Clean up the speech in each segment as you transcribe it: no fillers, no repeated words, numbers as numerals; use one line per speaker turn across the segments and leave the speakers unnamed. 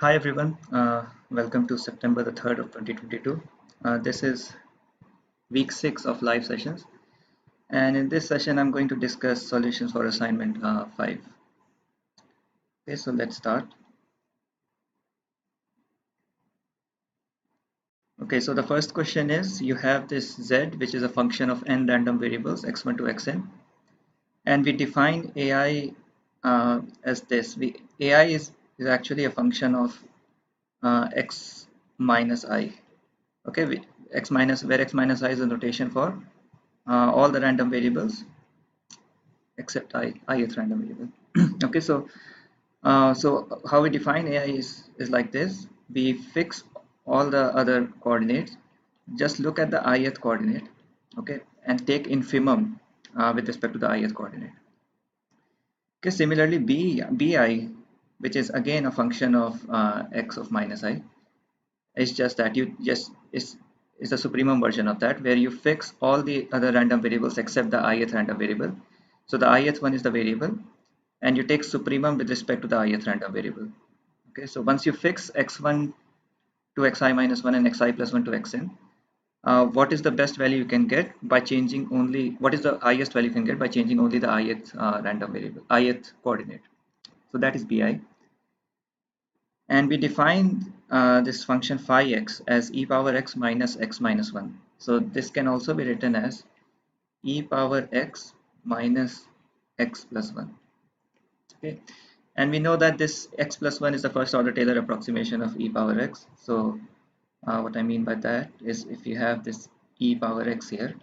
Hi everyone, welcome to September the 3rd of 2022. This is week 6 of live sessions, and in this session I'm going to discuss solutions for assignment 5. Okay, so let's start. Okay, so the first question is you have this z, which is a function of n random variables x1 to xn, and we define AI as this. AI is actually a function of x minus I. Okay, where x minus I is a notation for all the random variables except ith random variable. Okay, so how we define AI is like this. We fix all the other coordinates. Just look at the ith coordinate, okay, and take infimum with respect to the ith coordinate. Okay, similarly, bi, which is again a function of x of minus I, it's just that you just is a supremum version of that where you fix all the other random variables except the ith random variable. So the ith one is the variable, and you take supremum with respect to the ith random variable. Okay, so once you fix x1 to xi minus 1 and xi plus 1 to xn, what is the best value you can get by changing only what is the highest value you can get by changing only the ith random variable, ith coordinate. So that is bi. And we define this function phi x as e power x minus 1. So this can also be written as e power x minus x plus 1. Okay, and we know that this x plus 1 is the first order Taylor approximation of e power x. So what I mean by that is if you have this e power x here,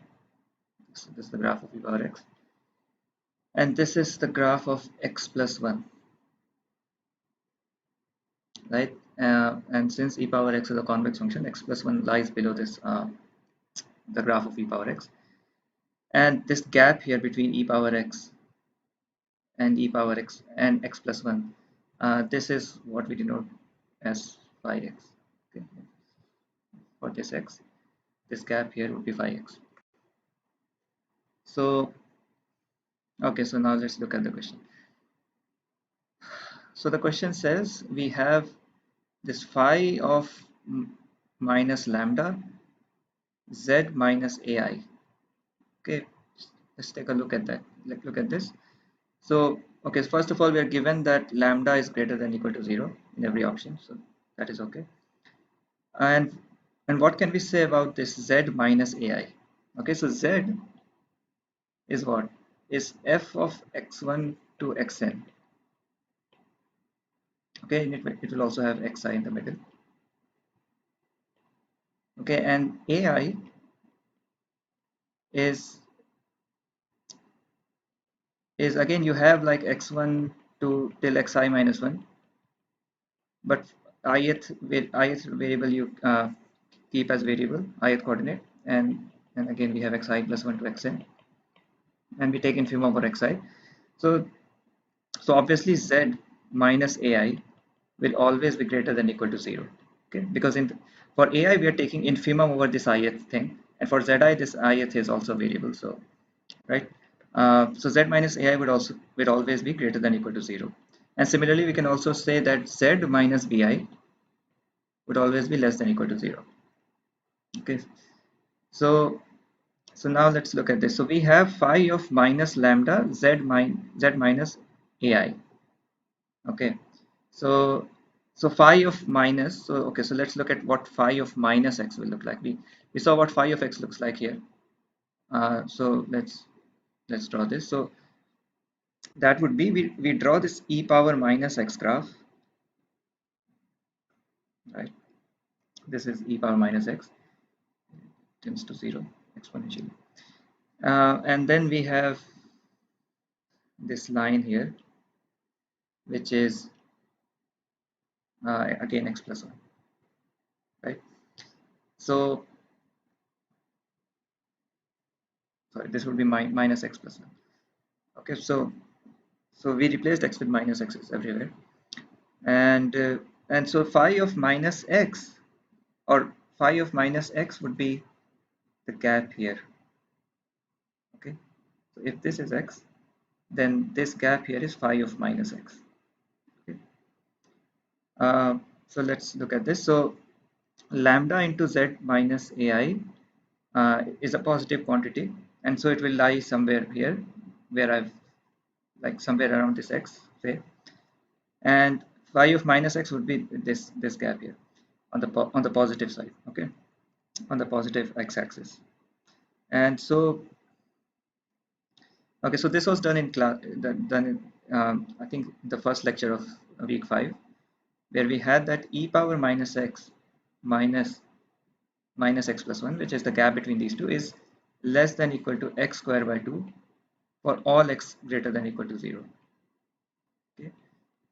so this is the graph of e power x, and this is the graph of x plus 1, right? And since e power x is a convex function, x plus 1 lies below this the graph of e power x, and this gap here between e power x and e power x and x plus 1, this is what we denote as phi x. Okay, for this x, this gap here would be phi x. So okay, so now let's look at the question. So the question says we have this phi of minus lambda z minus ai. Okay, let's take a look at that. Let's look at this. So okay, so first of all, we are given that lambda is greater than or equal to 0 in every option, so that is okay. And what can we say about this z minus ai? Okay, so z is what is f of x1 to xn. Okay, and it will also have xi in the middle. Okay, and ai is again you have like x1 to till xi minus 1, but ith variable you keep as variable ith coordinate, and again we have xi plus 1 to xn, and we take infimum over xi. So obviously z minus ai will always be greater than or equal to 0. Okay, because for ai we are taking infimum over this ith thing, and for zi this ith is also variable. So right, so z minus ai would always be greater than or equal to 0. And similarly we can also say that z minus bi would always be less than or equal to 0. Okay, so now let's look at this. So we have phi of minus lambda z minus ai. Okay, so phi of minus, so okay, so let's look at what phi of minus x will look like. We saw what phi of x looks like here. So let's draw this. So that would be we draw this e power minus x graph, right? This is e power minus x tends to 0 exponentially, and then we have this line here, which is again x plus 1, right? So sorry, this would be minus x plus 1. Okay, so we replaced x with minus x's everywhere, and so phi of minus x, or phi of minus x would be the gap here. Okay, so if this is x, then this gap here is phi of minus x. Okay. So let's look at this. So lambda into z minus ai is a positive quantity, and so it will lie somewhere here where I've like somewhere around this x, say, and phi of minus x would be this gap here on the on the positive side, okay, on the positive x-axis. And so okay, so this was done in class, done in I think the first lecture of week 5, where we had that e power minus x minus x plus 1, which is the gap between these two, is less than equal to x square by 2 for all x greater than equal to 0. Okay,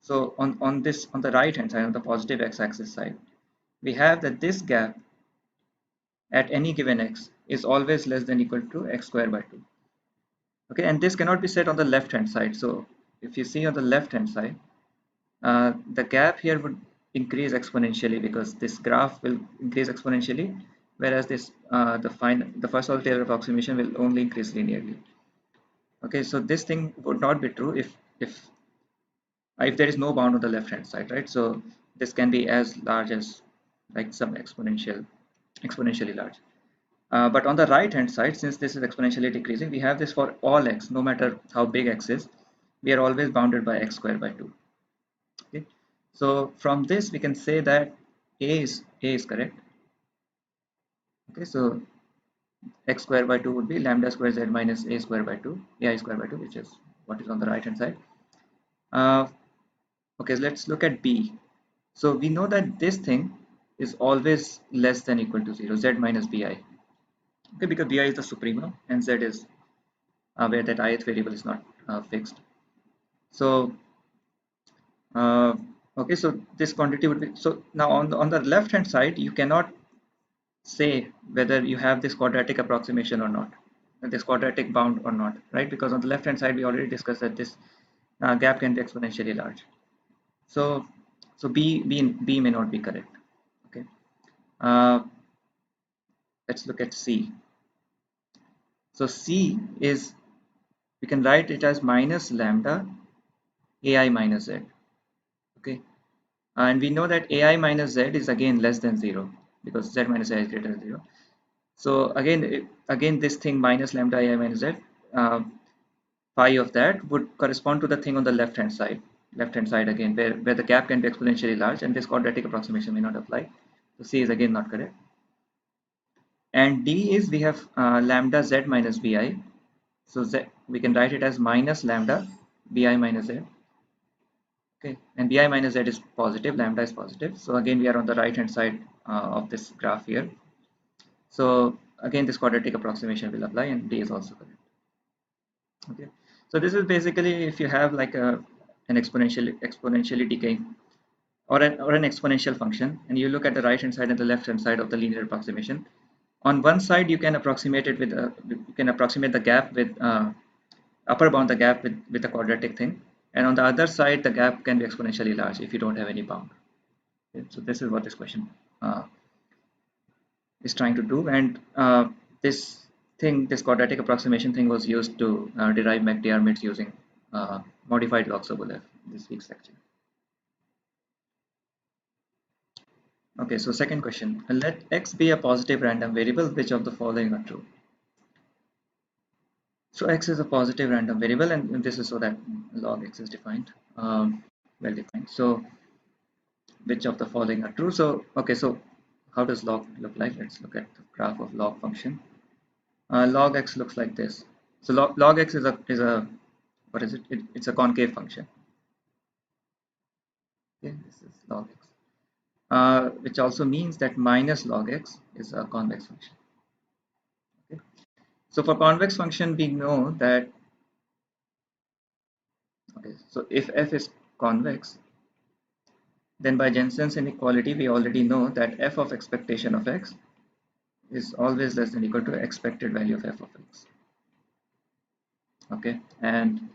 so on this, on the right hand side, on the positive x-axis side, we have that this gap at any given x is always less than equal to x square by 2. Okay, and this cannot be set on the left hand side. So if you see on the left hand side, the gap here would increase exponentially because this graph will increase exponentially, whereas this the first order Taylor approximation will only increase linearly. Okay, so this thing would not be true if there is no bound on the left hand side, right? So this can be as large as like some exponentially large. But on the right hand side, since this is exponentially decreasing, we have this for all x, no matter how big x is, we are always bounded by x squared by 2. Okay, so from this we can say that a is correct. Okay, so x squared by 2 would be lambda square z minus a square by 2, ai square by 2, which is what is on the right hand side. Uh, okay, let's look at b. So we know that this thing is always less than equal to 0, z minus bi. Okay, because bi is the supremum and z is where that ith variable is not fixed. So okay, so this quantity would be, so now on the left hand side you cannot say whether you have this quadratic approximation or not, this quadratic bound or not, right? Because on the left hand side we already discussed that this gap can be exponentially large. So b may not be correct. Okay, uh, let's look at c. So c is, we can write it as minus lambda ai minus z. Okay, and we know that ai minus z is again less than 0 because z minus ai is greater than 0. So again this thing minus lambda ai minus z, uh, phi of that would correspond to the thing on the left hand side. Left hand side again, where the gap can be exponentially large and this quadratic approximation may not apply. So c is again not correct. And d is, we have lambda z minus bi. So z, we can write it as minus lambda bi minus z. Okay, and bi minus z is positive, lambda is positive. So again we are on the right hand side of this graph here. So again this quadratic approximation will apply and d is also correct. Okay, so this is basically if you have like an exponentially decaying or an exponential function, and you look at the right hand side and the left hand side of the linear approximation. On one side you can approximate it with you can approximate the gap with upper bound the gap with the quadratic thing, and on the other side the gap can be exponentially large if you don't have any bound. Okay, so this is what this question is trying to do, and this quadratic approximation thing was used to derive McDiarmid's using modified log sub F this week's lecture. Okay, so second question, let x be a positive random variable, which of the following are true? So x is a positive random variable, and this is so that log x is defined, well defined. So which of the following are true? So okay, so how does log look like? Let's look at the graph of log function. Log x looks like this. So log x is a what is it? It's a concave function. Okay, this is log x, which also means that minus log x is a convex function. Okay, so for convex function we know that, okay, so if f is convex, then by Jensen's inequality we already know that f of expectation of x is always less than equal to expected value of f of x. Okay, and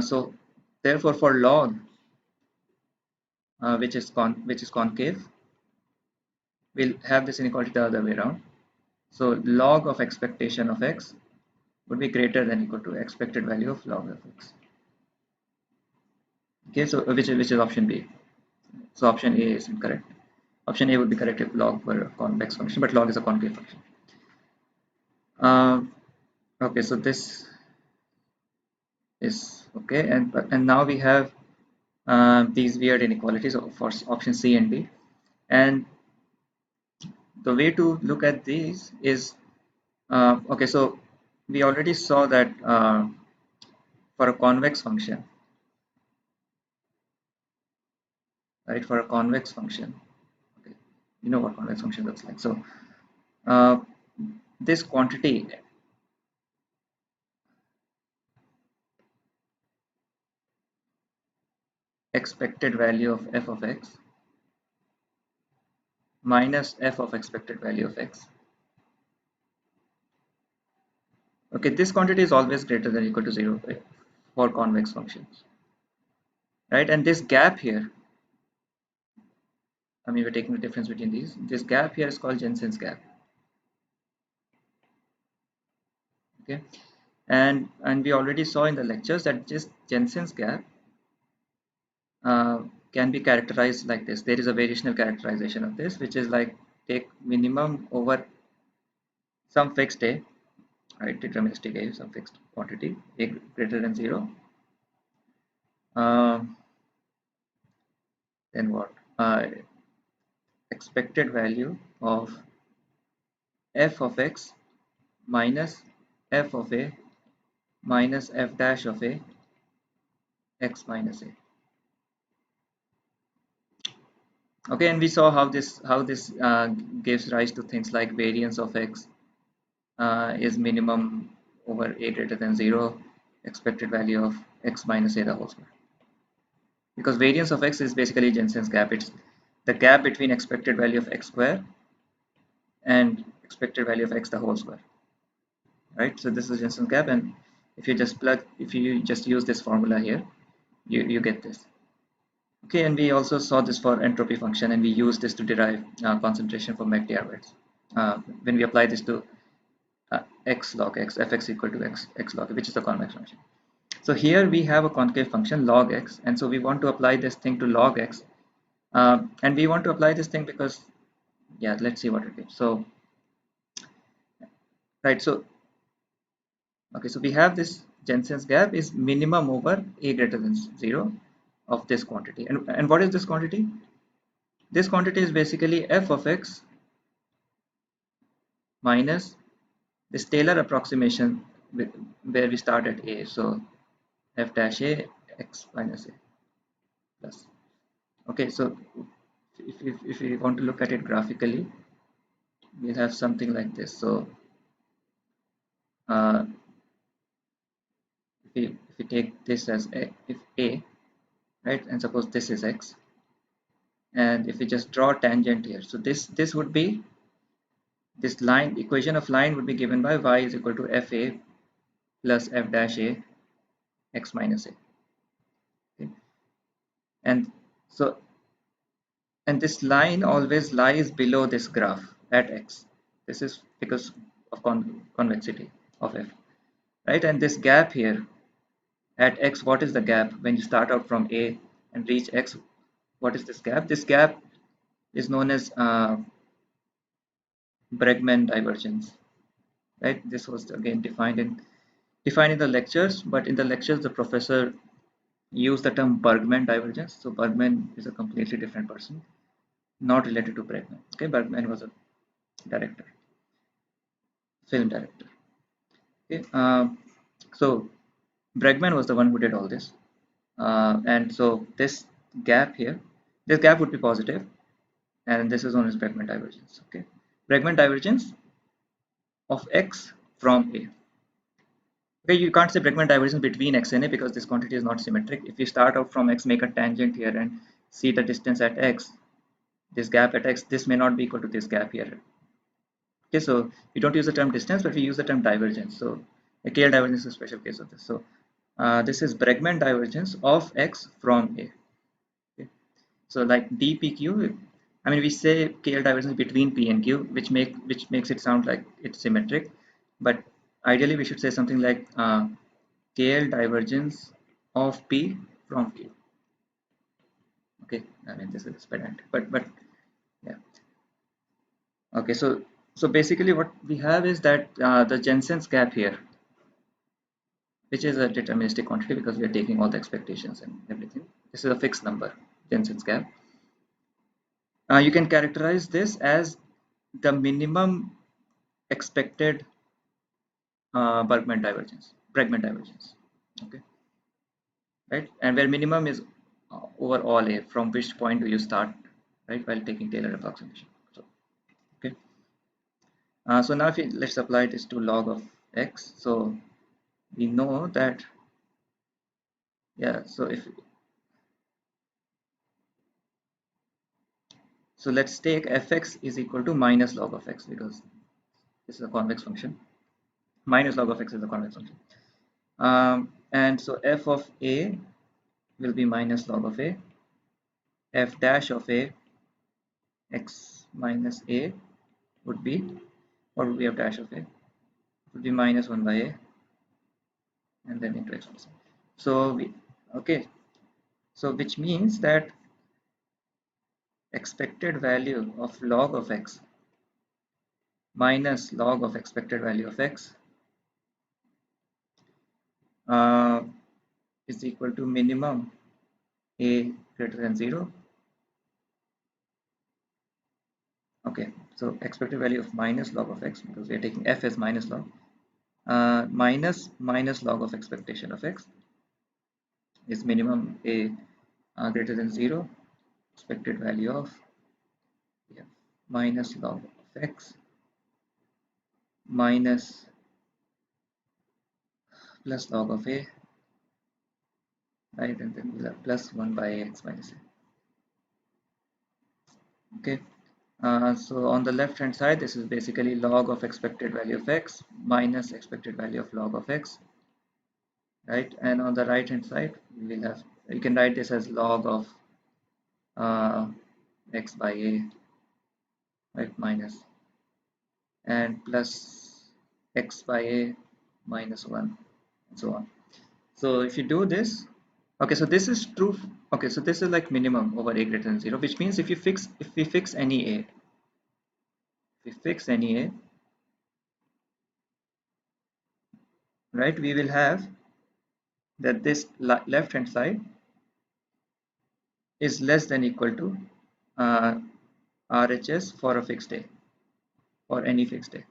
so therefore for log which is concave, we'll have this inequality the other way around. So log of expectation of x would be greater than equal to expected value of log of x. Okay, so which is option B. So option A is incorrect. Option A would be correct if log were a convex function, but log is a concave function. Uh, okay, so this is okay, and now we have these weird inequalities for option C and D. And the way to look at these is okay. So we already saw that for a convex function, right? For a convex function, okay, you know what convex function looks like. So uh, this quantity expected value of f of x minus f of expected value of x. Okay, this quantity is always greater than or equal to 0, right, for convex functions, right? And this gap here, I mean, we're taking the difference between these. This gap here is called Jensen's gap. Okay, and we already saw in the lectures that this Jensen's gap uh, can be characterized like this. There is a variational characterization of this, which is like take minimum over some fixed a, right? Deterministic a, some fixed quantity a greater than 0. Um, then what? Expected value of f of x minus f of a minus f dash of a x minus a. Okay, and we saw how this gives rise to things like variance of x is minimum over a greater than 0, expected value of x minus a the whole square. Because variance of x is basically Jensen's gap. It's the gap between expected value of x square and expected value of x the whole square, right? So this is Jensen's gap, and if you just use this formula here, you get this. Okay, and we also saw this for entropy function, and we use this to derive concentration for McDiarmid's. When we apply this to x log x, fx equal to x log, which is a convex function. So here we have a concave function log x, and so we want to apply this thing to log x, and we want to apply this thing because, yeah, let's see what it gives. So, right, so okay, so we have this Jensen's gap is minimum over a greater than 0 of this quantity, and what is this quantity? This quantity is basically f of x minus this Taylor approximation where we start at a, so f dash a x minus a plus. Okay, so if we want to look at it graphically, we'll have something like this. So uh, if we take this as if a, right, and suppose this is x, and if we just draw a tangent here, so this would be this line equation of line would be given by y is equal to fa plus f dash a x minus a. Okay. And so and this line always lies below this graph at x. This is because of convexity of f, right? And this gap here at x, what is the gap when you start out from a and reach x? What is this gap? This gap is known as Bregman divergence, right? This was again defined in the lectures, but in the lectures the professor used the term Bergman divergence. So Bergman is a completely different person, not related to Bregman. Okay, Bergman was a director, film director. Okay, so Bregman was the one who did all this, and so this gap here, this gap would be positive, and this is known as Bregman divergence. Okay, Bregman divergence of x from a. Okay, you can't say Bregman divergence between x and a because this quantity is not symmetric. If you start out from x, make a tangent here, and see the distance at x, this gap at x, this may not be equal to this gap here. Okay, so we don't use the term distance, but we use the term divergence. So a KL divergence is a special case of this. So this is Bregman divergence of x from a. Okay. So like dpq, I mean we say KL divergence between p and q, which makes it sound like it's symmetric, but ideally we should say something like KL divergence of p from q. Okay, I mean this is pedantic, but yeah. Okay, so basically what we have is that the Jensen's gap here, which is a deterministic quantity because we are taking all the expectations and everything. This is a fixed number, Jensen's gap. You can characterize this as the minimum expected Bregman divergence. Okay, right? And where minimum is over all A, from which point do you start, right? While taking Taylor approximation. So, okay. So now if let's apply this to log of x. So we know that, yeah. So let's take fx is equal to minus log of x because this is a convex function. Minus log of x is a convex function. And so f of a will be minus log of a. F dash of a x minus a would be, what would be f dash of a? It would be minus 1 by a and then into x plus. So okay, so which means that expected value of log of x minus log of expected value of x uh, is equal to minimum a greater than 0. Okay, so expected value of minus log of x, because we are taking f as minus log, minus log of expectation of x is minimum a greater than 0, expected value of, yeah, minus log of x minus plus log of a, right, and then we'll have plus 1 by x minus a. Okay, so on the left hand side, this is basically log of expected value of x minus expected value of log of x, right? And on the right hand side, we will have, you can write this as log of uh, x by a, right, minus, and plus x by a minus 1 and so on. So if you do this, okay, so this is true. Okay, so this is like minimum over a greater than 0, which means if we fix any a, right, we will have that this left hand side is less than equal to uh, RHS for a fixed day, or any fixed day,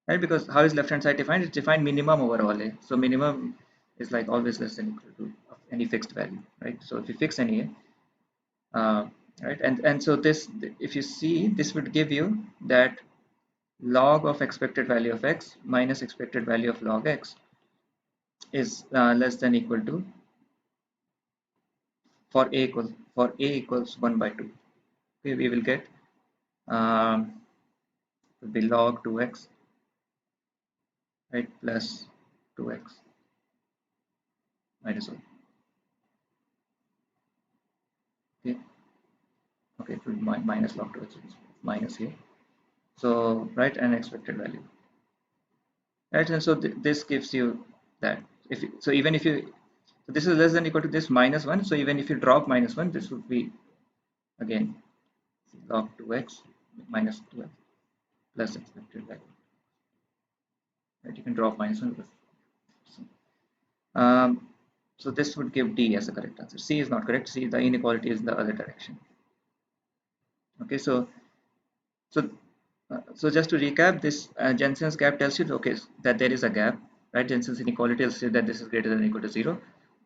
right? Because how is left hand side defined? It's defined minimum over all a. So minimum is like always less than equal to any fixed value, right? So if you fix any a, right, and so this, if you see, this would give you that log of expected value of x minus expected value of log x is less than equal to, for a equals 1 by 2. Okay, we will get will be log 2x, right, plus 2x minus 1. Okay, okay, it will be minus log 2x, minus here. So right, an expected value, right, and so this gives you that, if you, so even if you, so this is less than equal to this minus 1, so even if you drop minus 1, this would be again log 2x minus 2x plus expected value, right? You can drop minus 1 plus. Um, so this would give D as a correct answer. C is not correct. C, the inequality is in the other direction. Okay, so just to recap, this Jensen's gap tells you, okay, that there is a gap, right? Jensen's inequality tells you that this is greater than or equal to 0.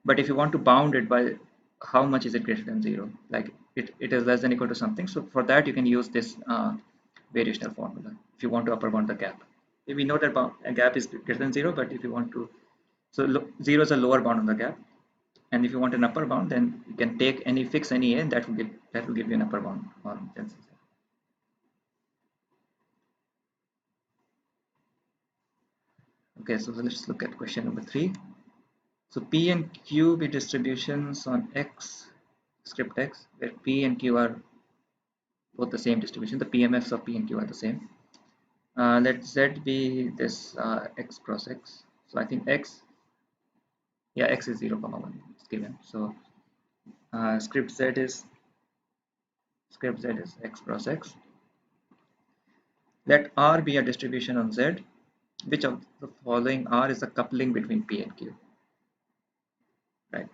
But if you want to bound it by how much is it greater than 0, like it is less than or equal to something. So for that, you can use this variational formula if you want to upper bound the gap. We know that a gap is greater than 0, but if you want to, so 0 is a lower bound on the gap, and if you want an upper bound, then you can take any fix any a, and that will give you an upper bound on Jensen's. Okay, so let's look at question number 3. So P and Q be distributions on X, script X, where P and Q are both the same distribution. The PMFs of P and Q are the same. Let Z be this X cross X. So I think X, yeah, X is 0, 1. It's given. So script z is x cross x. Let R be a distribution on Z. Which of the following R is a coupling between P and Q? Right.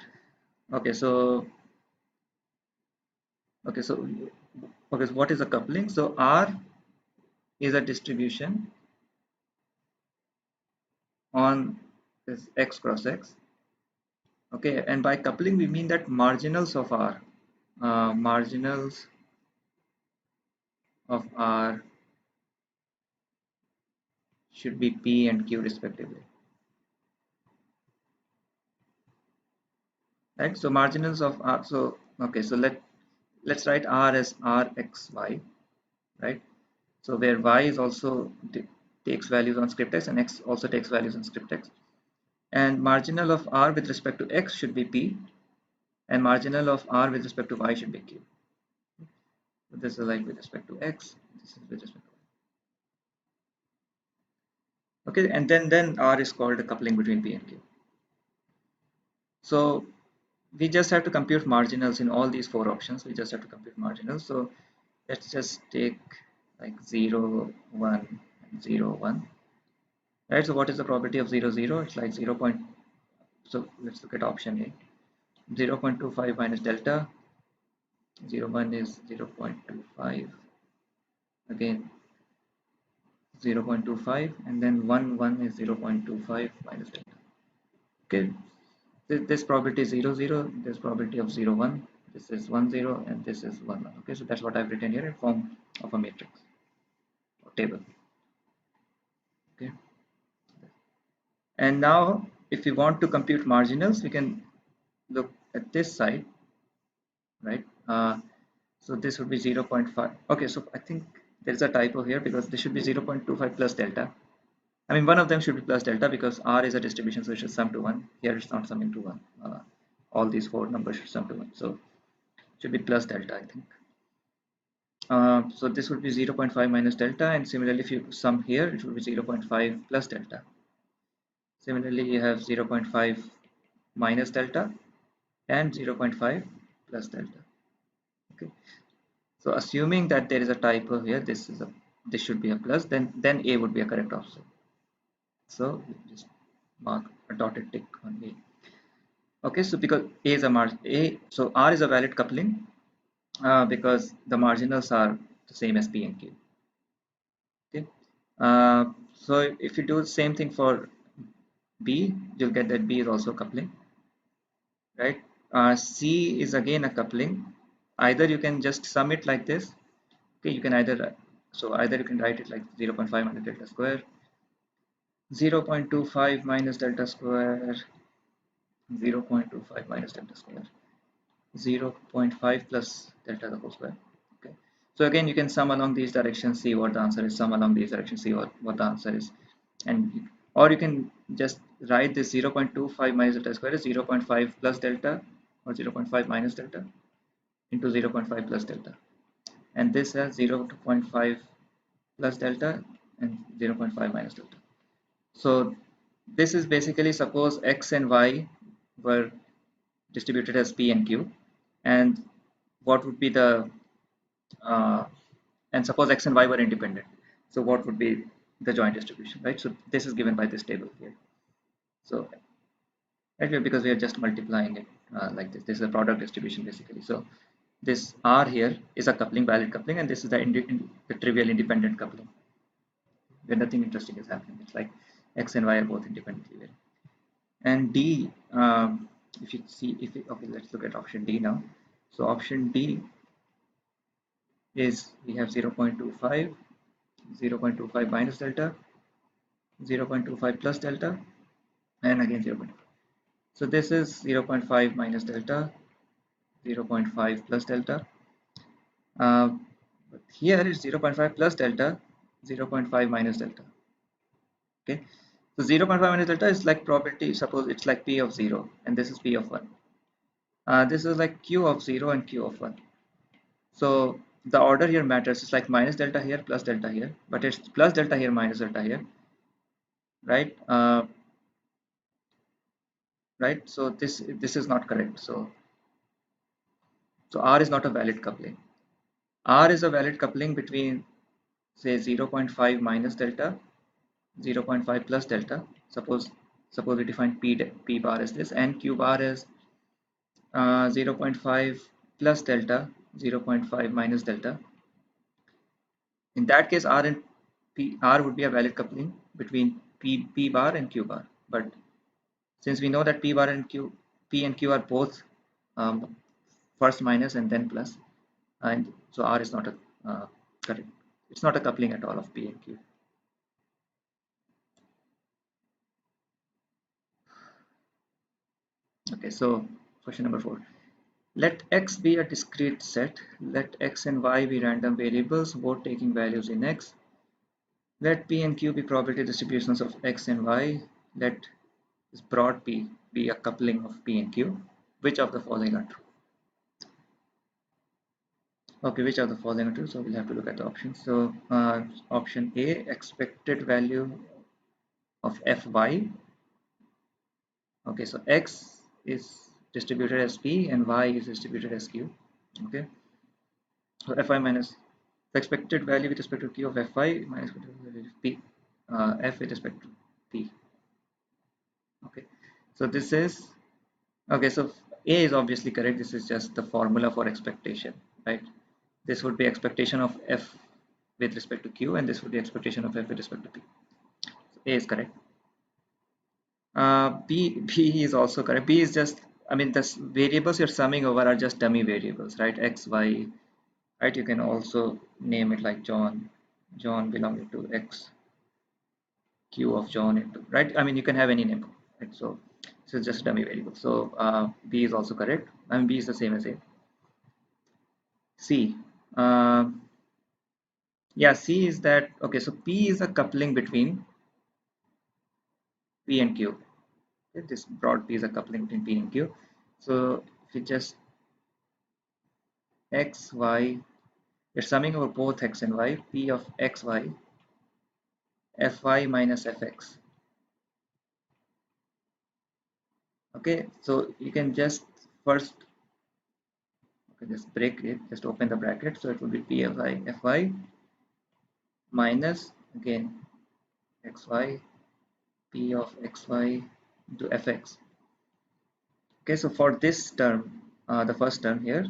Okay, so okay, so okay, so what is a coupling? So R is a distribution on this x cross x. Okay, and by coupling we mean that marginals of R should be P and Q respectively. Right, so marginals of R, so okay, so let's write R as Rxy, right? So where y is also takes values on script x and x also takes values on script x, and marginal of R with respect to x should be P, and marginal of R with respect to y should be Q. So this is like with respect to x, this is with respect to y. Okay, and then R is called a coupling between P and Q. So we just have to compute marginals in all these four options. We just have to compute marginals. So let's just take like 0, 1, and 0, 1. Right, so what is the probability of 0, 0? It's like 0. So let's look at option A. 0.25 minus delta. 0, 1 is 0.25. Again 0.25, and then 1, 1 is 0.25 minus delta. Okay, this probability is 0, 0. This probability of 0, 1. This is 1, 0, and this is 1, 1. Okay, so that's what I've written here in form of a matrix or table. Okay, and now if we want to compute marginals, we can look at this side, right? So this would be 0.5. Okay, so I think there's a typo here because this should be 0.25 plus delta. I mean, one of them should be plus delta because R is a distribution, so it should sum to 1. Here it's not summing to 1. All these four numbers should sum to 1. So it should be plus delta, I think. So this would be 0.5 minus delta, and similarly, if you sum here, it would be 0.5 plus delta. Similarly, you have 0.5 minus delta and 0.5 plus delta. Okay. So assuming that there is a typo here, this should be a plus, then A would be a correct option. So just mark a dotted tick on A. Okay, so because A is so R is a valid coupling because the marginals are the same as P and Q. Okay, so if you do the same thing for B, you'll get that B is also coupling, right? C is again a coupling. Either you can just sum it like this. Okay, you can either you can write it like 0.5 minus delta square, 0.25 minus delta square, 0.25 minus delta square, 0.5 plus delta the whole square. Okay, so again you can sum along these directions, see what the answer is, sum along these directions, see what the answer is, and or you can just write this 0.25 minus delta square is 0.5 plus delta or 0.5 minus delta into 0.5 plus delta, and this has 0.5 plus delta and 0.5 minus delta. So this is basically, suppose x and y were distributed as P and Q, and what would be the and suppose x and y were independent, so what would be the joint distribution, right? So this is given by this table here. So right here, because we are just multiplying it like this is a product distribution basically. So this R here is a coupling, valid coupling, and this is the trivial independent coupling where nothing interesting is happening. It's like x and y are both independently valid. And D, if you see, okay, let's look at option D now. So option D is we have 0.25, 0.25 minus delta, 0.25 plus delta, and again 0.5. So this is 0.5 minus delta, 0.5 plus delta. But here is 0.5 plus delta, 0.5 minus delta. Okay, so 0.5 minus delta is like probability. Suppose it's like P of 0, and this is P of 1. This is like Q of 0 and Q of 1. So the order here matters. It's like minus delta here, plus delta here, but it's plus delta here, minus delta here, right? Right. So this is not correct. So So R is not a valid coupling. R is a valid coupling between, say, 0.5 minus delta, 0.5 plus delta. Suppose we define P bar as this, and Q bar is 0.5 plus delta, 0.5 minus delta. In that case, R would be a valid coupling between P bar and Q bar. But since we know that P and Q are both um, first minus and then plus, and so R is not a correct. It's not a coupling at all of P and Q. Okay, so question number 4. Let X be a discrete set. Let X and Y be random variables, both taking values in X. Let P and Q be probability distributions of X and Y. Let this broad P be a coupling of P and Q. Which of the following are true? Okay, which of the following are true? So we'll have to look at the options. So option A, expected value of Fy. Okay, so X is distributed as P and Y is distributed as Q. Okay, so Fy minus the expected value with respect to Q of Fy minus P, F with respect to P. Okay, so this is okay. So A is obviously correct. This is just the formula for expectation, right? This would be expectation of F with respect to Q, and this would be expectation of F with respect to P. So A is correct. B is also correct. B is just, I mean, the variables you're summing over are just dummy variables, right? X, Y, right? You can also name it like John belonging to X, Q of John into, right? I mean, you can have any name, right? So it's just dummy variable. So B is also correct. I mean, B is the same as A. C. Uh, yeah, C is that, okay, so P is a coupling between P and Q. Okay, this broad P is a coupling between P and Q. So if you just X, Y, you're summing over both X and Y, P of X, Y, Fy minus Fx. Okay, so you can just first, okay, just break it, just open the bracket. So it will be P of I, Fy minus, again, Xy, P of Xy into Fx. Okay, so for this term, the first term here,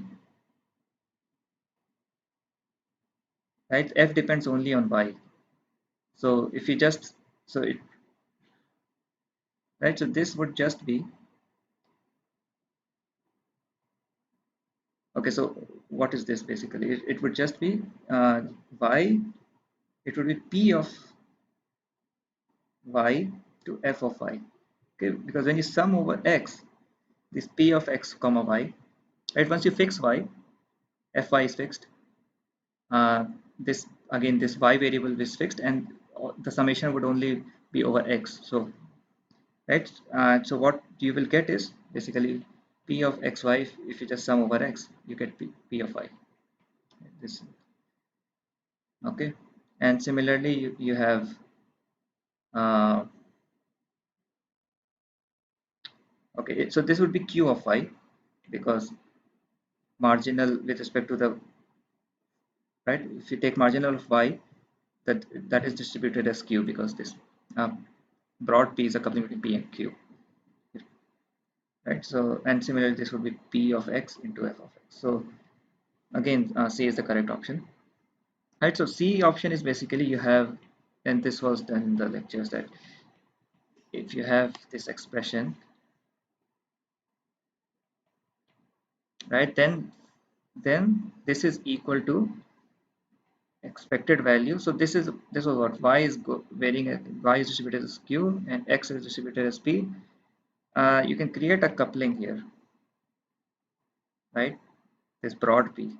right, F depends only on Y. So if you just, so it, right, so this would just be, okay, so what is this basically? It would just be Y, it would be P of Y to F of Y. Okay, because when you sum over X, this P of X comma Y, right, once you fix Y, Fy is fixed, this again this Y variable is fixed, and the summation would only be over X. So right, so what you will get is basically P of Xy. If you just sum over X, you get P of Y. This, okay, and similarly you have uh, okay, so this would be Q of Y, because marginal with respect to the, right, if you take marginal of Y, that is distributed as Q, because this broad P is a coupling between P and Q, right? So and similarly this would be P of X into F of X. So again C is the correct option, right? So C option is basically you have, and this was done in the lectures, that if you have this expression, right, then this is equal to expected value. So this was what Y is varying at, Y is distributed as Q and X is distributed as P. You can create a coupling here, right, this broad P,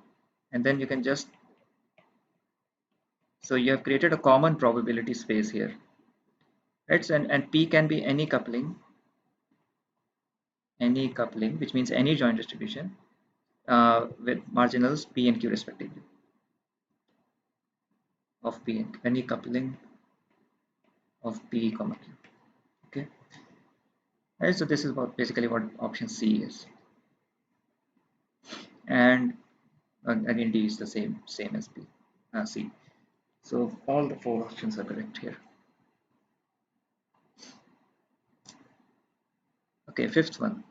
and then you can just, so you have created a common probability space here, right? So, and P can be any coupling, which means any joint distribution with marginals P and Q respectively of P and any coupling of P comma Q. Okay, right, so this is what basically what option C is. and again D is the same as C. So all the four options are correct here. Okay, fifth one.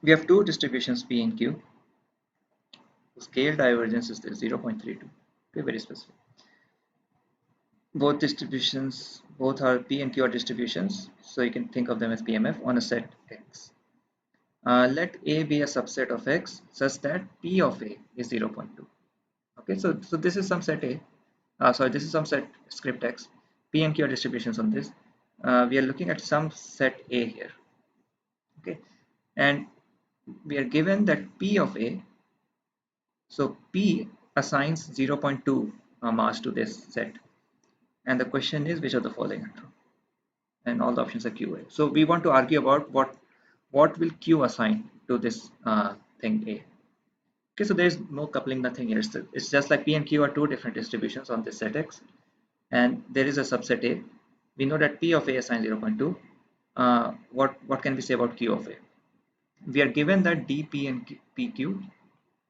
We have two distributions P and Q. The scale divergence is 0.32. Okay, very specific. Both distributions, both are P and Q are distributions, so you can think of them as PMF on a set X. Let A be a subset of X such that P of A is 0.2. Okay, so this is some set A. Sorry, this is some set script X. P and Q are distributions on this. We are looking at some set A here. Okay, and we are given that P of A. So P assigns 0.2 mass to this set, and the question is which of the following are true, and all the options are QA. So we want to argue about what will Q assign to this thing A. Okay, so there is no coupling, nothing here. It's just like P and Q are two different distributions on this set X, and there is a subset A. We know that P of A assigns 0.2. What can we say about Q of A? We are given that dP and PQ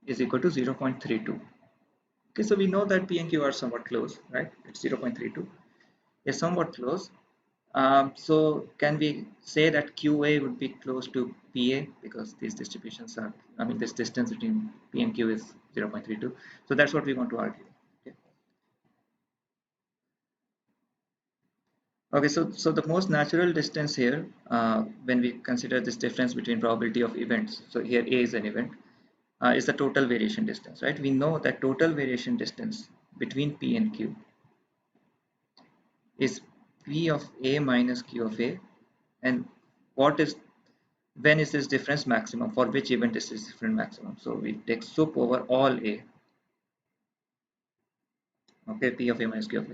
is equal to 0.32. Okay, so we know that P and Q are somewhat close, right? It's 0.32. It's somewhat close. So can we say that QA would be close to PA because these distributions are, I mean, this distance between P and Q is 0.32. So that's what we want to argue. Okay. Okay, so the most natural distance here, when we consider this difference between probability of events, so here A is an event, is the total variation distance, right? We know that total variation distance between P and Q is P of A minus Q of A, and what is when is this difference maximum, for which event is this difference maximum? So we take sup over all A. Okay, P of A minus Q of A.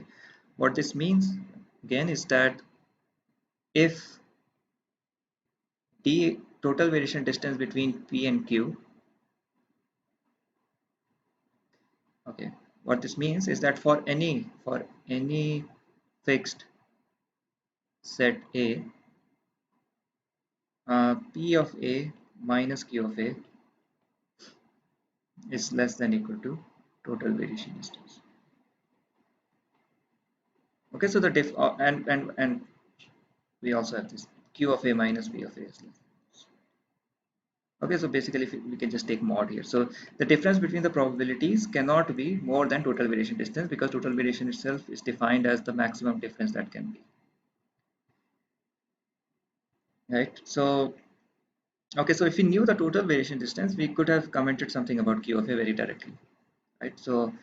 What this means again is that if the total variation distance between P and Q, okay, what this means is that for any fixed set A, P of A minus Q of A is less than equal to total variation distance. Okay, so the and we also have this Q of A minus P of A is less. Okay, so basically we can just take mod here. So the difference between the probabilities cannot be more than total variation distance because total variation itself is defined as the maximum difference that can be. Right, so okay, so if we knew the total variation distance, we could have commented something about Q of A very directly, right? So,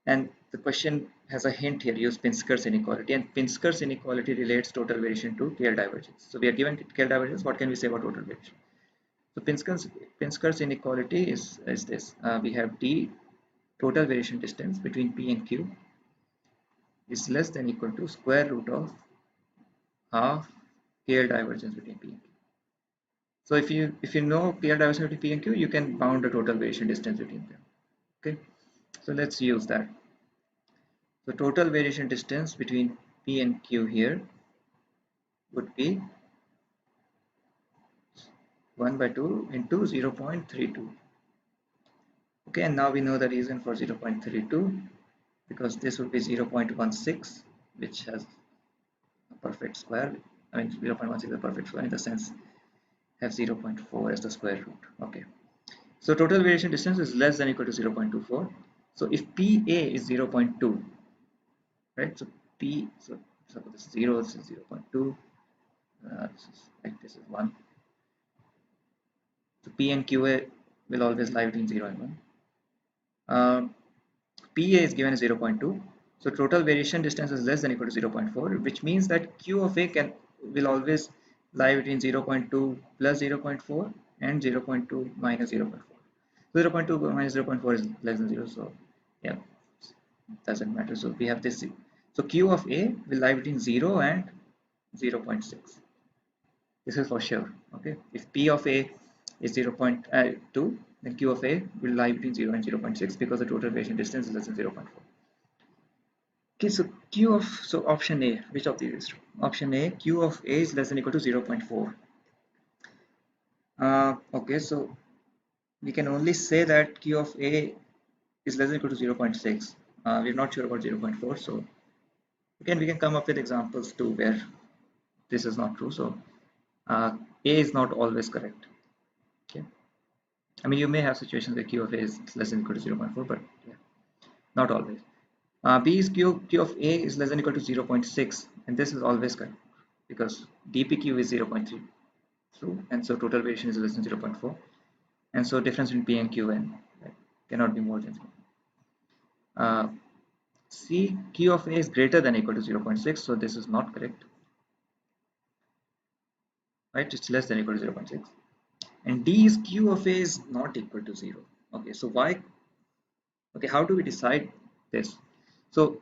and the question has a hint here, use Pinsker's inequality, and Pinsker's inequality relates total variation to KL divergence. So we are given KL divergence, what can we say about total variation? So Pinsker's inequality is this, we have D, total variation distance between P and Q is less than equal to square root of half KL divergence between P and Q. So if you know KL divergence between P and Q, you can bound the total variation distance between them. Okay, so let's use that. So total variation distance between P and Q here would be 1 by 2 into 0.32. Okay, and now we know the reason for 0.32 because this would be 0.16, which has a perfect square. I mean 0.16 is a perfect square in the sense have 0.4 as the square root. Okay, so total variation distance is less than or equal to 0.24. So if PA is 0.2, right? So P, so this is 0, this is 0.2, this is 1. So P and QA will always lie between 0 and 1. PA is given as 0.2. So total variation distance is less than or equal to 0.4, which means that Q of A will always lie between 0.2 plus 0.4 and 0.2 minus 0.4. 0.2 minus 0.4 is less than 0, so yeah, doesn't matter. So we have this. So Q of A will lie between 0 and 0.6. This is for sure. Okay, if P of A is 0.2, then Q of A will lie between 0 and 0.6 because the total variation distance is less than 0.4. Okay, so option A, which of these is true? Option A, Q of A is less than or equal to 0.4. Okay, so we can only say that Q of A is less than or equal to 0.6. We're not sure about 0.4, so again we can come up with examples too where this is not true. So A is not always correct. Okay, I mean you may have situations where Q of A is less than or equal to 0.4, but yeah, not always. B is Q of A is less than or equal to 0.6, and this is always correct because DPQ is 0.3 true, and so total variation is less than 0.4, and so difference between P and QN, right, cannot be more than 0. C, Q of A is greater than or equal to 0.6, so this is not correct, right? It's less than or equal to 0.6. And D is Q of A is not equal to 0. Okay, so why? Okay, how do we decide this? So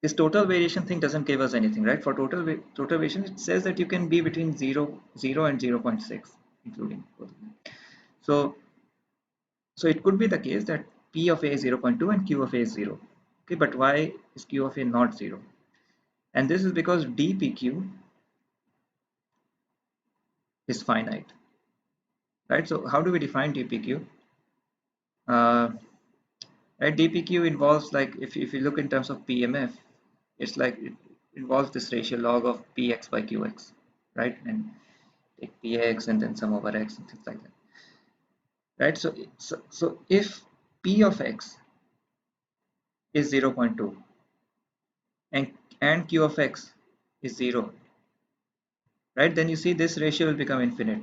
this total variation thing doesn't give us anything, right? For total variation, it says that you can be between 0 and 0.6, including both of them. So it could be the case that P of A is 0.2 and Q of A is 0. Okay, but why is Q of A not 0? And this is because DPQ is finite, right? So how do we define DPQ? Right, DPQ involves, like, if you look in terms of PMF, it's like it involves this ratio log of px by qx, right? And take px and then sum over x and things like that, right? So if p of x is 0.2 and q of x is 0, right, then you see this ratio will become infinite,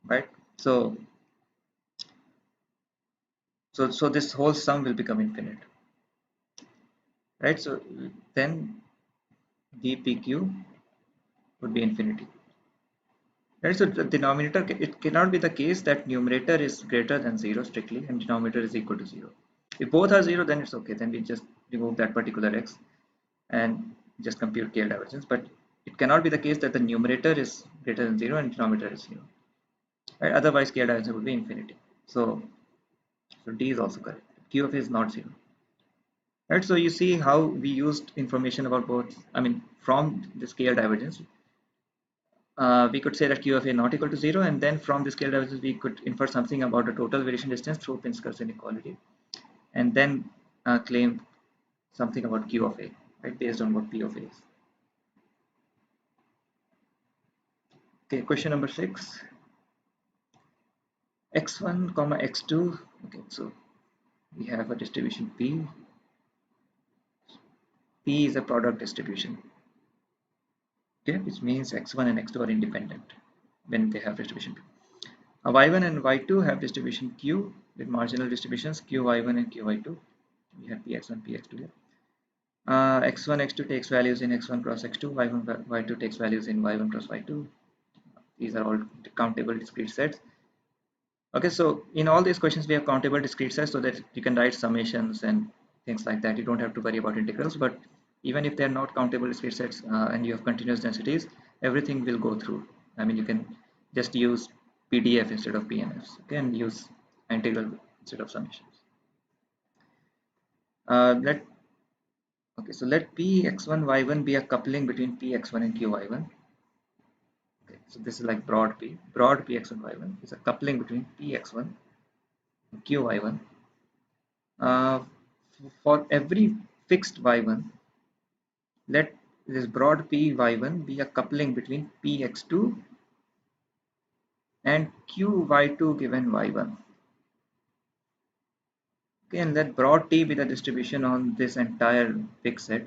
right? So this whole sum will become infinite, right? So then dpq would be infinity, right? So the denominator, it cannot be the case that numerator is greater than 0 strictly and denominator is equal to 0. If both are 0, then it's okay, then we just remove that particular x and just compute KL divergence. But it cannot be the case that the numerator is greater than 0 and denominator is 0, right? Otherwise KL divergence would be infinity. So D is also correct. Q of A is not 0, right? So you see how we used information about both. I mean, from the KL divergence, we could say that Q of A not equal to 0, and then from the scale divergence we could infer something about the total variation distance through Pinsker inequality, and then claim something about Q of A, right, based on what P of A is. Okay, question number 6. x1 comma x2. Okay, so we have a distribution P. P is a product distribution. Okay, which means x1 and x2 are independent when they have distribution P. Y1 and y2 have distribution Q with marginal distributions qy1 and qy2. We have px1, px2 here. X1, x2 takes values in x1 cross x2, y1, y2 takes values in y1 cross y2. These are all countable discrete sets. Okay, so in all these questions we have countable discrete sets so that you can write summations and things like that. You don't have to worry about integrals, but even if they're not countable discrete sets and you have continuous densities, everything will go through. I mean, you can just use PDF instead of PNFs, okay, and use integral instead of summations. Okay, so let Px1 y1 be a coupling between Px1 and Qy1. Okay, so this is like broad Px1 y1 is a coupling between Px1 and Qy1. For every fixed y1, let this broad Py1 be a coupling between Px2 and Qy2 given y1. Okay, and let broad T be the distribution on this entire fixed set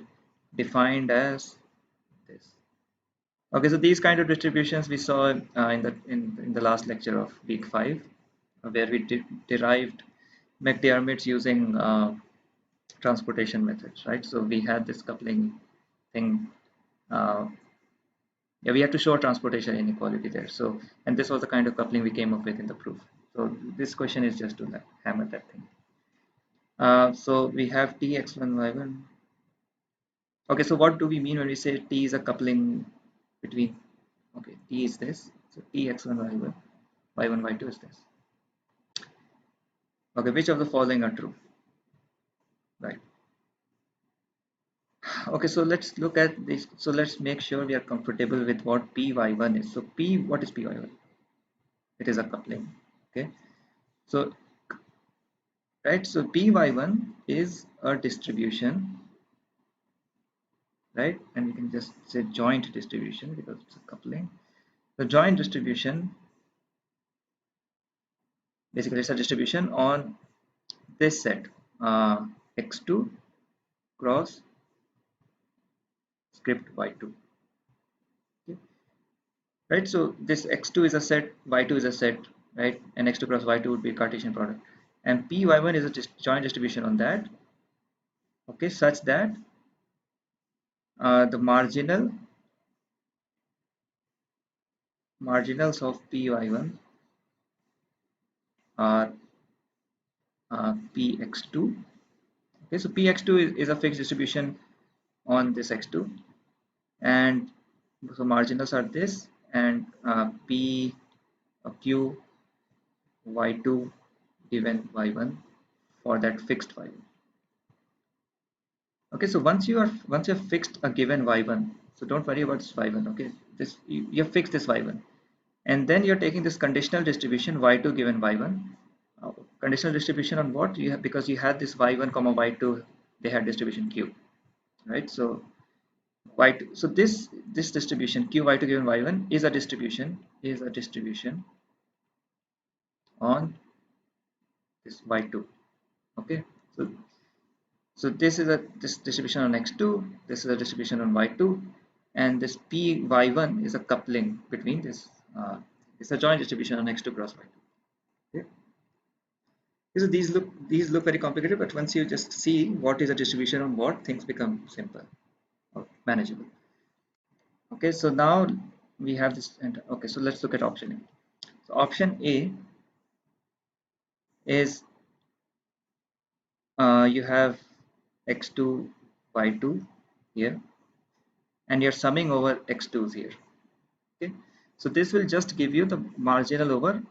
defined as this. Okay, so these kind of distributions we saw in the last lecture of week 5, where we derived McDermott's using transportation methods, right? So we had this coupling thing. Yeah, we had to show transportation inequality there. So, and this was the kind of coupling we came up with in the proof. So this question is just to like hammer that thing. So we have Tx1 y1. Okay, so what do we mean when we say T is a coupling between? Okay, T is this. So Tx1 y1, y1 y2 is this. Okay, which of the following are true? Right. Okay, so let's look at this. So let's make sure we are comfortable with what Py1 is. So what is Py1? It is a coupling. Okay. So right, so py1 is a distribution, right? And we can just say joint distribution because it's a coupling. The joint distribution, basically it's a distribution on this set, x2 cross script y2. Okay. Right, so this x2 is a set, y2 is a set, right? And x2 cross y2 would be a Cartesian product, and py1 is a joint distribution on that, okay, such that the marginals of py1 are px2. Okay, so px2 is a fixed distribution on this x2, and so marginals are this, and p q y2 given y1 for that fixed y1. Okay, so once you have fixed a given y1, so don't worry about this y1. Okay, this you have fixed this y1, and then you're taking this conditional distribution y2 given y1. Conditional distribution on what you have, because you had this y1 comma y2, they had distribution q, right? So y2, so this distribution q y2 given y1 is a distribution on this y2. Okay, so this is this distribution on x2, this is a distribution on y2, and this p y1 is a coupling between this. It's a joint distribution on x2 cross y2. Okay. So these look very complicated, but once you just see what is a distribution on what, things become simple or manageable. Okay, so now we have this. And okay, so let's look at option A. So option A is you have x2 y2 here, and you're summing over x2's here. Okay, so this will just give you the marginal over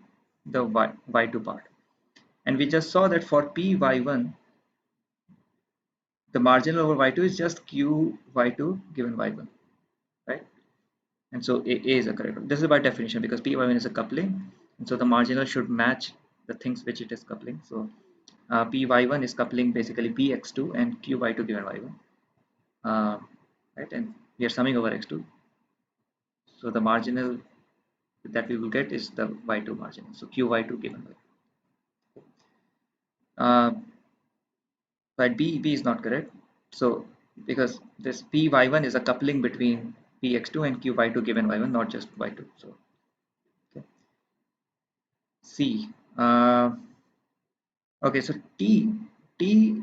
the y2 part, and we just saw that for p y1 the marginal over y2 is just q y2 given y1, right? And so A is a correct one. This is by definition because p y1 is a coupling, and so the marginal should match the things which it is coupling. So p y1 is coupling basically px2 and q y2 given y1, right? And we are summing over x2, so the marginal that we will get is the y2 marginal, so q y2 given y2. But B is not correct. So because this P y1 is a coupling between Px2 and Q y2 given y1, not just y2. So okay. C. Okay, so T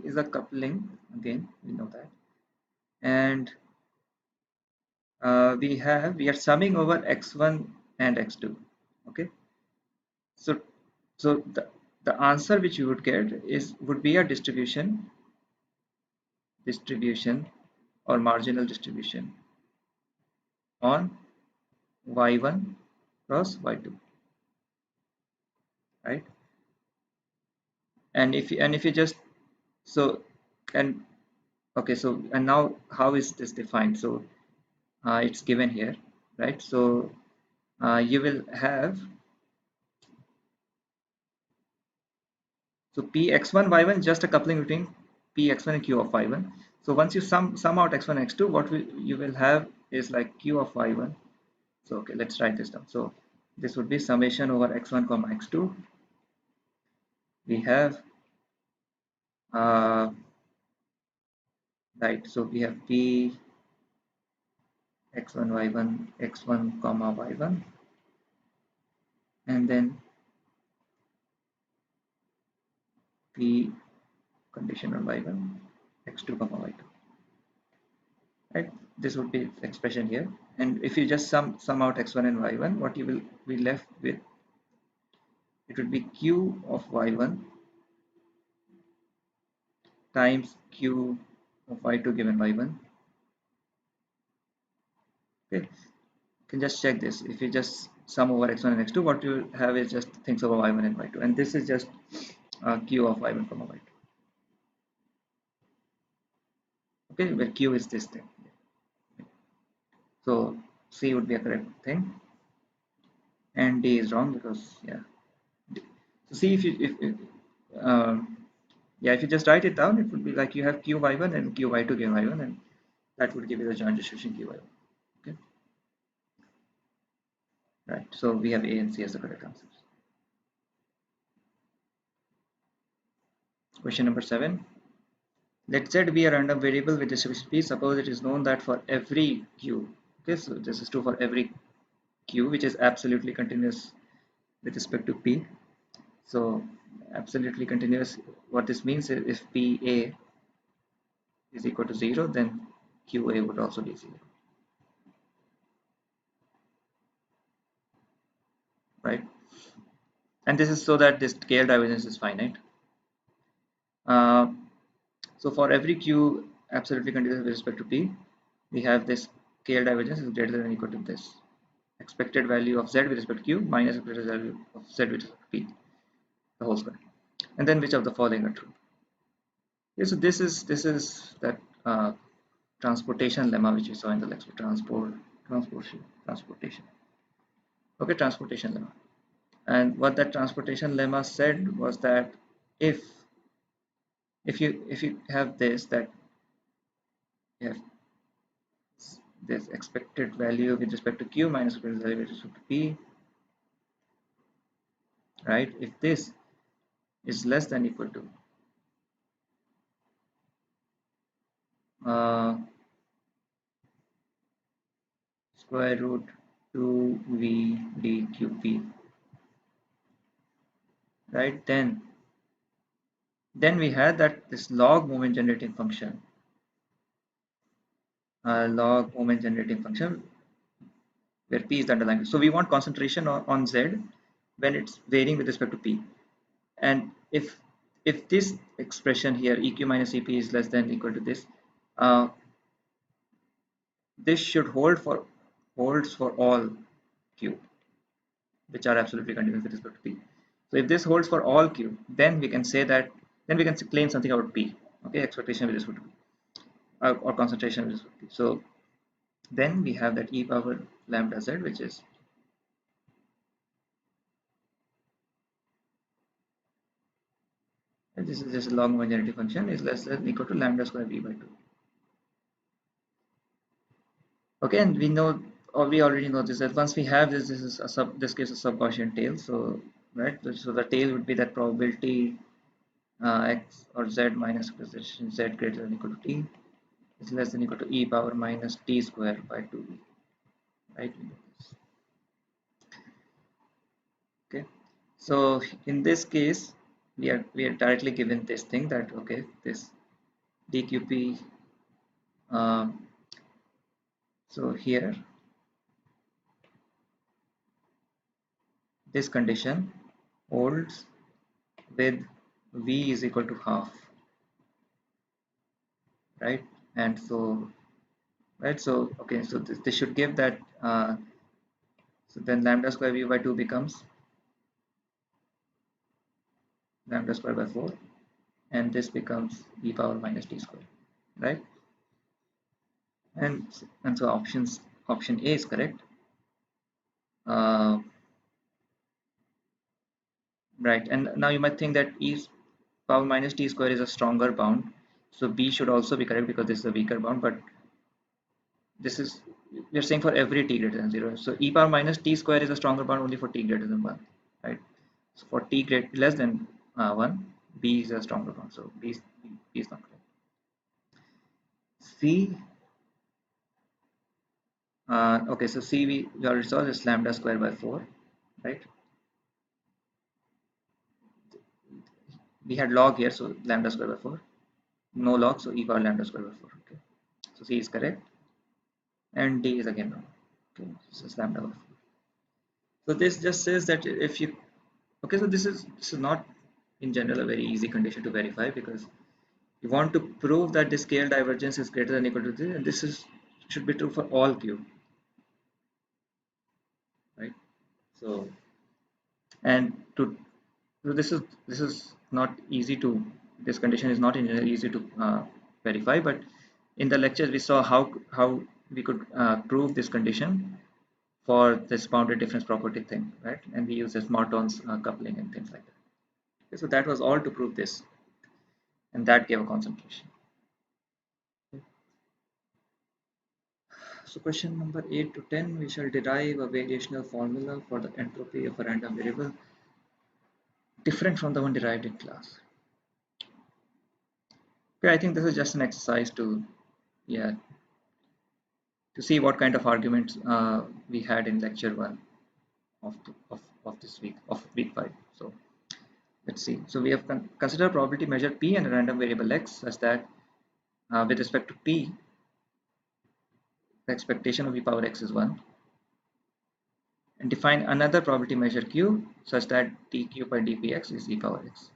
is a coupling, again we know that, and we are summing over x1 and x2. Okay, so the answer which you would get would be a distribution or marginal distribution on y1 cross y2, right? And if you just, so, and okay, so and now how is this defined? So it's given here, right? So you will have, so px1 y1 just a coupling between px1 and q of y1. So once you sum out x1 and x2, what you will have is like q of y1. So okay, let's write this down. So this would be summation over x1 comma x2. We have right, so we have p x1 y1 x1 comma y1, and then p conditional y1 x2 comma y2, right? This would be expression here, and if you just sum out x1 and y1, what you will be left with, it would be q of y1 times q of y2 given y1. Okay, you can just check this. If you just sum over x1 and x2, what you have is just things over y1 and y2, and this is just q of y1 comma y2. Okay, where q is this thing. So C would be a correct thing, and D is wrong because, yeah. see if yeah, if you just write it down, it would be like you have qy1 and qy2 given y1, and that would give you the joint distribution qy1. Okay, right. So we have A and C as the correct answers. Question number 7. Let Z be a random variable with distribution P. Suppose it is known that for every Q, okay, so this is true for every Q which is absolutely continuous with respect to P. So absolutely continuous, what this means is if PA is equal to 0, then QA would also be 0, right? And this is so that this scale divergence is finite. Uh, so for every Q absolutely continuous with respect to P, we have this scale divergence is greater than or equal to this expected value of Z with respect to Q minus expected value of Z with respect to P, the whole square. And then which of the following are true? Okay, so this is that transportation lemma which we saw in the lecture. Transportation. Okay, transportation lemma. And what that transportation lemma said was that if if you have this, that you have this expected value with respect to Q minus expected value with respect to P, right? If this is less than equal to uh, square root 2v dqp, right? Then we had that this log moment generating function, where p is the underlying. So we want concentration on Z when it's varying with respect to p, and if this expression here eq minus ep is less than equal to this, uh, this should holds for all q which are absolutely continuous with respect to p. So if this holds for all q, then we can say that, then we can claim something about p, okay, expectation with respect to p, or concentration with respect to p. So then we have that e power lambda z, which is this is just a log homogeneity function, is less than equal to lambda square v by 2. Okay, and we know, or we already know this, that once we have this, this is a this gives a sub-Gaussian tail. So right, so the tail would be that probability x or z minus position z greater than equal to t is less than equal to e power minus t square by 2v, right? Okay, so in this case we are directly given this thing that, okay, this dqp, um, so here this condition holds with v is equal to half, right? And so right, so okay, so this should give that, so then lambda square v by 2 becomes lambda square by 4, and this becomes e power minus t square, right? And so option A is correct. uh, right, and now you might think that e power minus t square is a stronger bound, so B should also be correct because this is a weaker bound, but this is, we are saying for every t greater than 0, so e power minus t square is a stronger bound only for t greater than 1, right? So for t less than 1, B is a stronger bound, so B is not correct. C, okay, so C we already saw this lambda square by 4, right? We had log here, so lambda square by 4, no log, so e power lambda square by 4, okay? So C is correct, and D is again wrong, okay? This is lambda by 4. So this just says that if you, okay, so this is not in general a very easy condition to verify, because you want to prove that the scale divergence is greater than or equal to this, and this is should be true for all q, right? So, and to, so this is not easy to, this condition is not in general easy to verify, but in the lectures we saw how we could prove this condition for this boundary difference property thing, right? And we use this Morton's coupling and things like that. Okay, so that was all to prove this, and that gave a concentration. So question number 8 to 10, we shall derive a variational formula for the entropy of a random variable different from the one derived in class. Okay, I think this is just an exercise to, yeah, to see what kind of arguments we had in lecture 1 of this week, of week 5. So let's see. So we have considered probability measure p and a random variable x such that with respect to p, the expectation of e power x is 1, and define another probability measure q such that dq by dpx is e power x.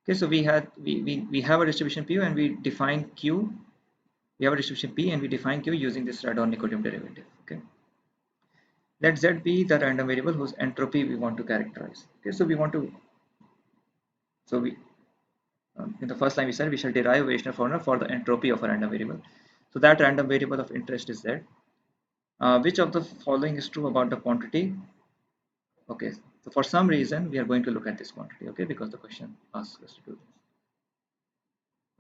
Okay, so we have a distribution p and we define q. We have a distribution p and we define q using this Radon-Nikodym derivative. Okay, let z be the random variable whose entropy we want to characterize. Okay, so we want to, so we in the first line we said we shall derive a variational formula for the entropy of a random variable. So that random variable of interest is z. Which of the following is true about the quantity? Okay, so for some reason we are going to look at this quantity. Okay, because the question asks us to do this.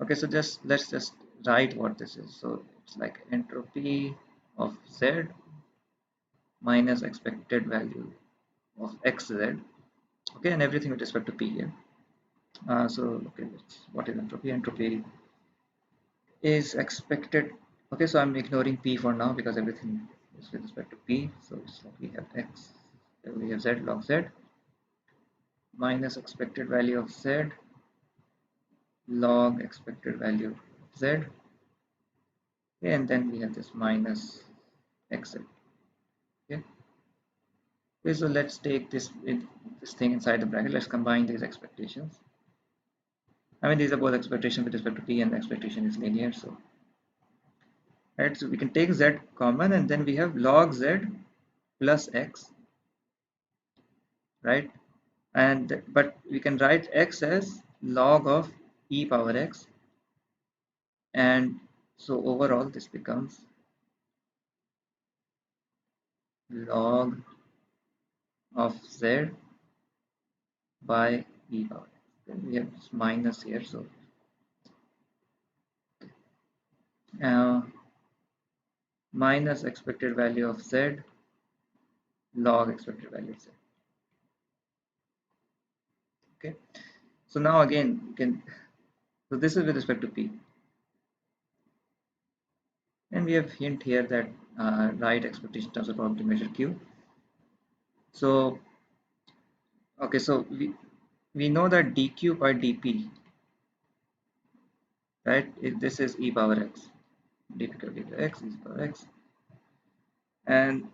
Okay, so let's just write what this is. So it's like entropy of z minus expected value of xz. Okay, and everything with respect to p here. So okay, what is entropy? Entropy is expected. Okay, so I'm ignoring p for now because everything is with respect to p. So it's like we have x, we have z log z minus expected value of z log expected value of z. Okay, and then we have this minus xz. Okay. Okay, so let's take this thing inside the bracket. Let's combine these expectations. I mean, these are both expectations with respect to p, and the expectation is linear. So, right. So we can take z common, and then we have log z plus x, right? And but we can write x as log of e power x, and so overall this becomes log of z by e power x. Then we have this minus here, so uh, minus expected value of z log expected value of z. Okay, so now again you can, so this is with respect to p, and we have hint here that write expectation in terms of probability measure q. So okay, so we know that dq by dp, right, if this is e power x, dp by dp x is e power x, and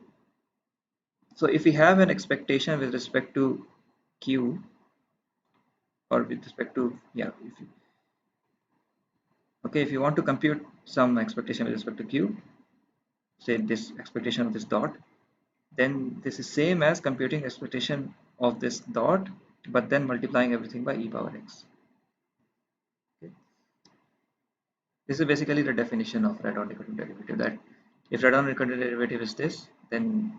so if we have an expectation with respect to q, or with respect to, yeah, if you, okay, if you want to compute some expectation with respect to q, say this expectation of this dot, then this is same as computing expectation of this dot, but then multiplying everything by e power x. Okay. This is basically the definition of Radon-Nikodym derivative, that if Radon-Nikodym derivative is this, then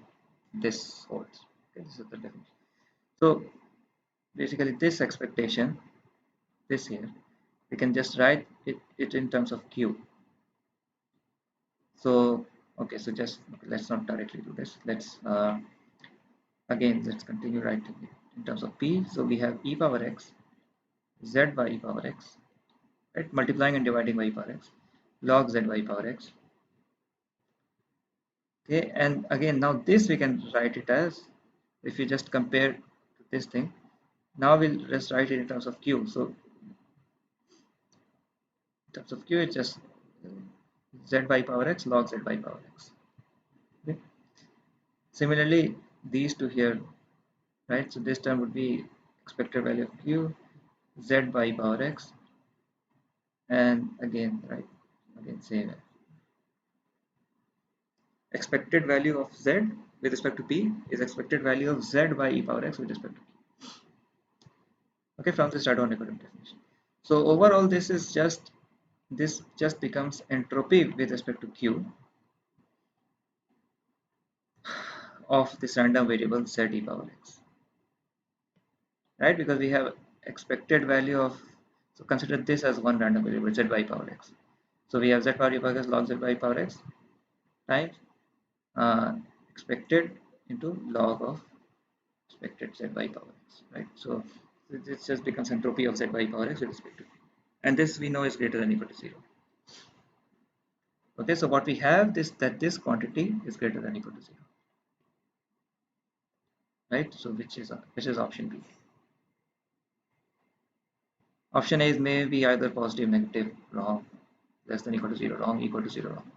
this holds. Okay, this is the definition. So basically this expectation, this here, we can just write it in terms of q. So okay, so just let's not directly do this. Let's again let's continue writing it in terms of p. So we have e power x z by e power x, right, multiplying and dividing by e power x, log z by e power x. Okay, and again now this we can write it as, if you just compare to this thing, now we'll just write it in terms of q. So in terms of q, it's just z by e power x log z by e power x. Okay. Similarly, these two here, right? So this term would be expected value of q z by e power x, and again, right, again same, expected value of z with respect to p is expected value of z by e power x with respect to p. Okay, from this Radon-Nikodym definition. So overall, this just becomes entropy with respect to q of this random variable z e power x, right? Because we have expected value of, so consider this as one random variable z by power x. So we have z power x log z by power x times uh, expected into log of expected z by power x, right? So this just becomes entropy of z by power x with respect to, and this we know is greater than or equal to 0. Okay, so what we have is that this quantity is greater than or equal to 0, right? So which is option B. Option A is maybe either positive, negative, wrong, less than or equal to 0, wrong, equal to 0, wrong.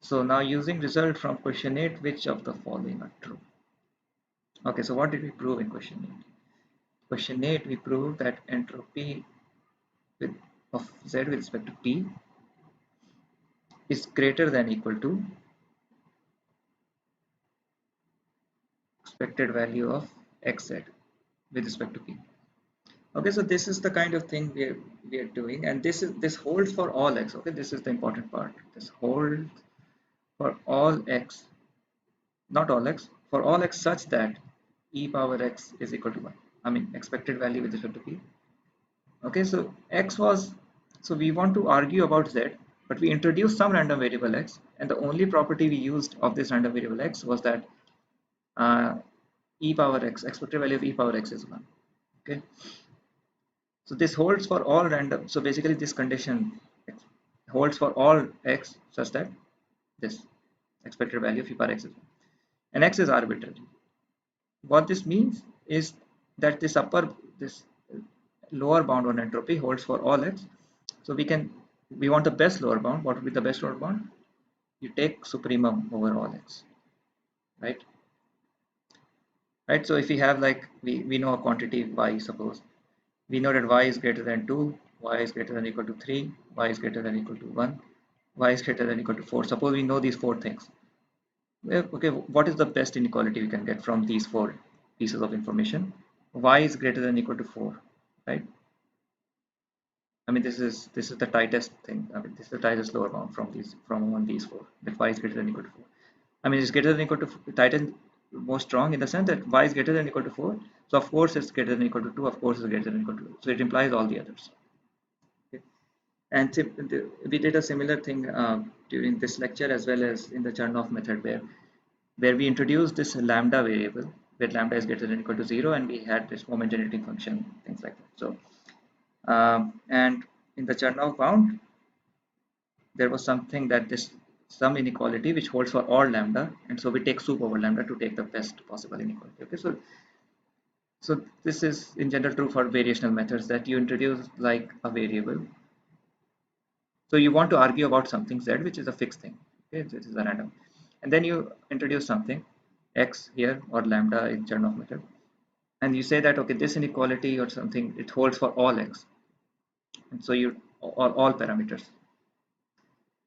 So now using result from question 8, which of the following are true? Okay, so what did we prove in question 8? Question 8, we proved that entropy with of z with respect to t is greater than or equal to expected value of xz with respect to p. Okay, so this is the kind of thing we are doing, and this holds for all x. Okay, this is the important part. This holds for all x, not all x, for all x such that e power x is equal to 1. I mean expected value with respect to p. Okay, so x was, so we want to argue about z, but we introduced some random variable x, and the only property we used of this random variable x was that uh, e power x, expected value of e power x is 1. Okay, so this holds for all random, so basically this condition holds for all x such that this expected value of e power x is 1, and x is arbitrary. What this means is that this lower bound on entropy holds for all x. So we want the best lower bound. What would be the best lower bound? You take supremum over all x, right? Right. So if we have, like, we know a quantity y, suppose we know that y is greater than 2, y is greater than or equal to 3, y is greater than or equal to 1, y is greater than or equal to 4. Suppose we know these four things. Okay, what is the best inequality we can get from these four pieces of information? Y is greater than or equal to 4, right? I mean, this is the tightest thing. I mean, this is the tightest lower bound from among these four. That y is greater than or equal to 4. I mean, it's greater than or equal to tighten more strong in the sense that y is greater than or equal to 4. So of course it's greater than or equal to 2. Of course it's greater than or equal to 2. So it implies all the others. Okay. And we did a similar thing during this lecture as well as in the Chernoff method, where we introduced this lambda variable, where lambda is greater than or equal to 0, and we had this moment generating function, things like that. So and in the Chernoff bound, there was something that this some inequality which holds for all lambda, and so we take sup over lambda to take the best possible inequality. Okay, so this is in general true for variational methods, that you introduce like a variable. So you want to argue about something z, which is a fixed thing. Okay, this is a random, and then you introduce something x here, or lambda in Chernoff method, and you say that okay, this inequality or something, it holds for all x, and so you, all parameters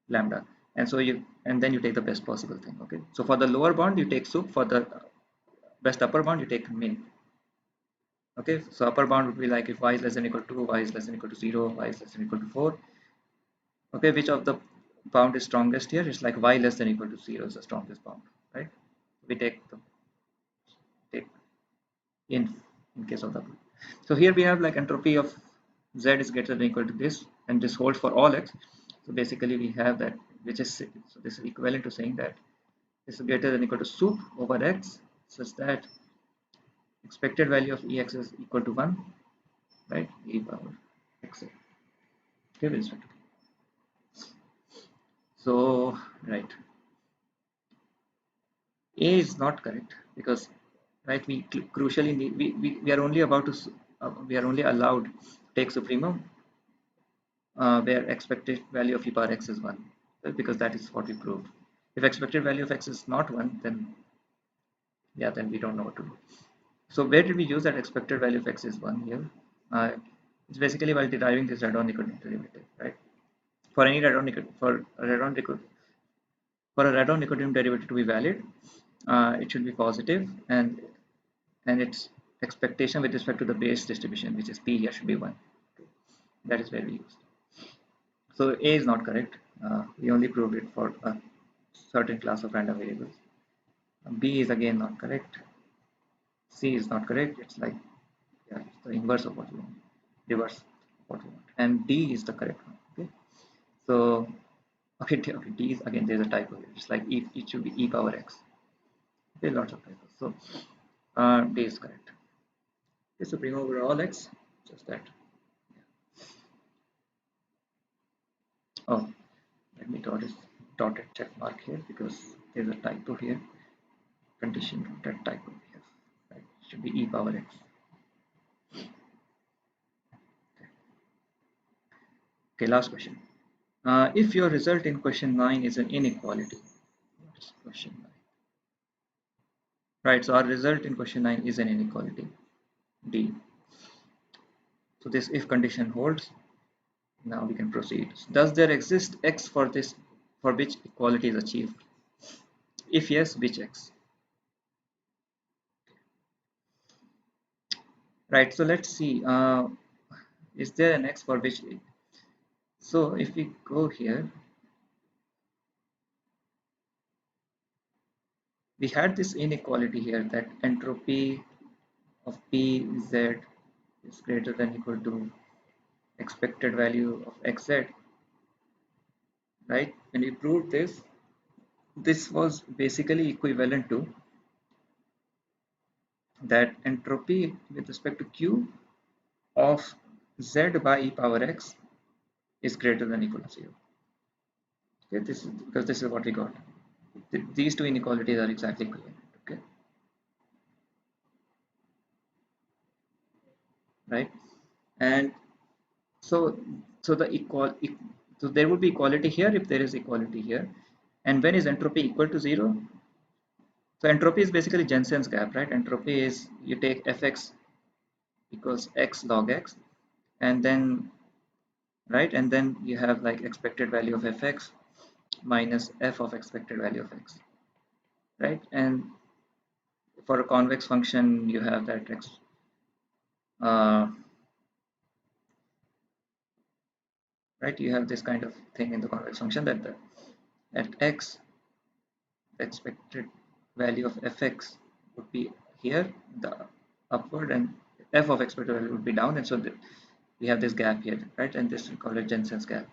lambda, and so you, and then you take the best possible thing. Okay, so for the lower bound you take sup, for the best upper bound you take min. Okay, so upper bound would be like if y is less than equal to 2, y is less than equal to 0, y is less than equal to 4. Okay, which of the bound is strongest here? It's like y less than equal to 0 is the strongest bound, right? We take in case of the blue. So here we have like entropy of z is greater than equal to this, and this holds for all x. So basically we have that, which is, so this is equivalent to saying that this is greater than equal to sup over x, such that expected value of ex is equal to 1, right? E power x. Okay, with respect to, so right, A is not correct, because right, we crucially need, we are only about to we are only allowed to take supremum where expected value of e power x is 1, right? Because that is what we proved. If expected value of x is not 1, then yeah, then we don't know what to do. So where did we use that expected value of x is 1 here? It's basically while deriving this Radon-Nikodym derivative, right? For any for a Radon-Nikodym derivative to be valid, it should be positive, and its expectation with respect to the base distribution, which is p here, should be 1. That is where we used. So A is not correct. We only proved it for a certain class of random variables. B is again not correct. C is not correct. It's like, yeah, it's the inverse of what you want, reverse of what you want. And D is the correct one. Okay. So, okay, okay, D is again, there's a typo here. It's like it should be e power x. Okay, lots of typos. So, D is correct. Okay, so bring over all x, just that. Oh, let me dot it check mark here because there's a typo here. Condition that typo here. Right? It should be e power x. Okay, last question. If your result in question 9 is an inequality, what is question 9? Right, so our result in question 9 is an inequality, D. So this if condition holds, now we can proceed. Does there exist x for this for which equality is achieved? If yes, which x? Right, so let's see. Is there an x for which? So if we go here, we had this inequality here that entropy of Pz is greater than equal to expected value of xz, right? When we proved this, this was basically equivalent to that entropy with respect to q of z by e power x is greater than equal to 0. Okay, this is because this is what we got. These two inequalities are exactly equivalent. Okay, right? And so the so there would be equality here if there is equality here. And when is entropy equal to 0? So entropy is basically Jensen's gap, right? Entropy is you take fx equals x log x, and then right, and then you have like expected value of fx minus f of expected value of x, right? And for a convex function, you have that x, uh, right? You have this kind of thing in the convex function that at x, the expected value of fx would be here, the upward, and f of expected value would be down, and so we have this gap here, right? And this we call it Jensen's gap,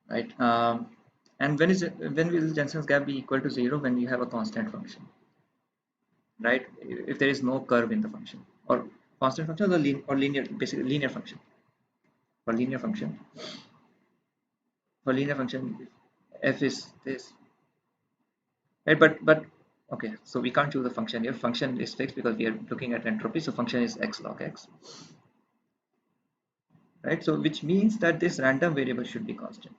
right? And when will Jensen's gap be equal to 0? When you have a constant function, right? If there is no curve in the function, or constant function, or linear, basically linear function, for linear function, f is this, right? But okay, so we can't choose the function here. Function is fixed because we are looking at entropy, so function is x log x, right? So which means that this random variable should be constant,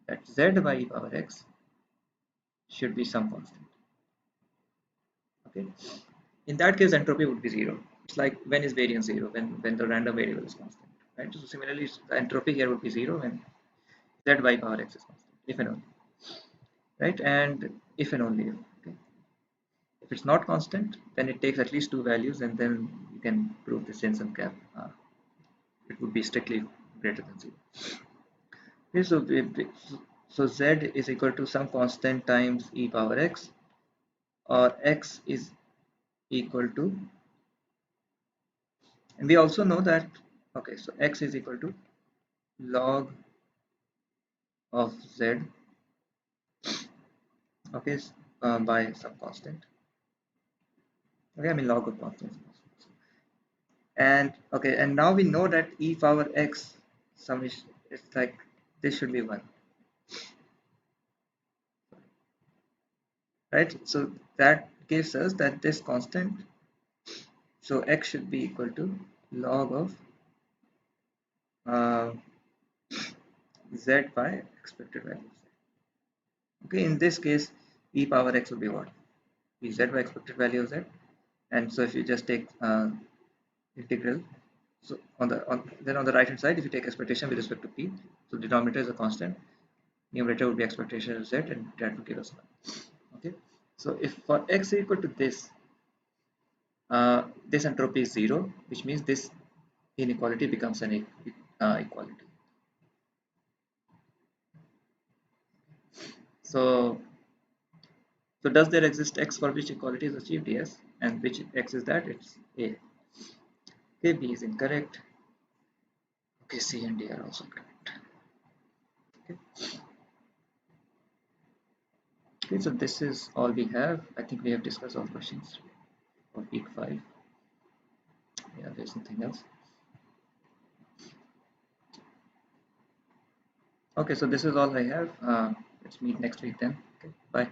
that z by e power x should be some constant. Okay, in that case entropy would be 0. It's like when is variance 0? When the random variable is constant, right? So similarly the entropy here would be 0 when z by power x is constant, if and only, right? And if and only if, okay, if it's not constant, then it takes at least two values, and then you can prove the Jensen gap. It would be strictly greater than 0. Okay, so z is equal to some constant times e power x, or x is equal to, and we also know that, okay, so x is equal to log of z, okay, by some constant. Okay, I mean log of constant. And okay, and now we know that e power x sum is, it's like this should be 1, right? So that gives us that this constant, so x should be equal to log of uh, z by expected value. Okay, in this case e power x will be what? Be z by expected value of z. And so if you just take integral, so then on the right hand side, if you take expectation with respect to p, so denominator is a constant, numerator would be expectation of z, and that will give us 1. Okay, so if for x equal to this, this entropy is 0, which means this inequality becomes an equality. So So does there exist x for which equality is achieved? Yes. And which x is that? It's A. Okay, B is incorrect. Okay, C and D are also correct. Okay. Okay, so this is all we have. I think we have discussed all questions for week 5. Yeah, there's nothing else. Okay, so this is all I have. Let's meet next week then. Okay, bye.